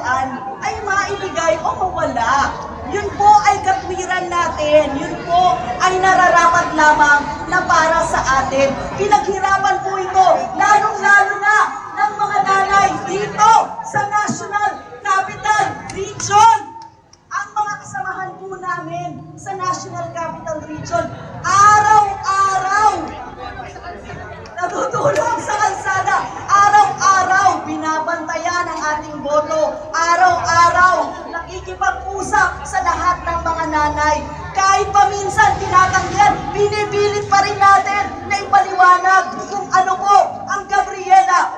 kalayaan ay maibigay o mawala. Yun po ay katwiran natin. Yun po ay nararapat lamang na para sa atin. Pinaghirapan po ito, lalong-lalo na ng mga nanay dito sa National Capital Region. Ang mga kasamahan po namin sa National Capital Region, araw-araw natutulog sa kalsada, araw-araw binabantayan ang ating boto, araw-araw nakikipag-usap sa lahat ng mga nanay. Kahit paminsan tinatanggihan, binibilit pa rin natin na ipaliwanag kung ano po ang Gabriela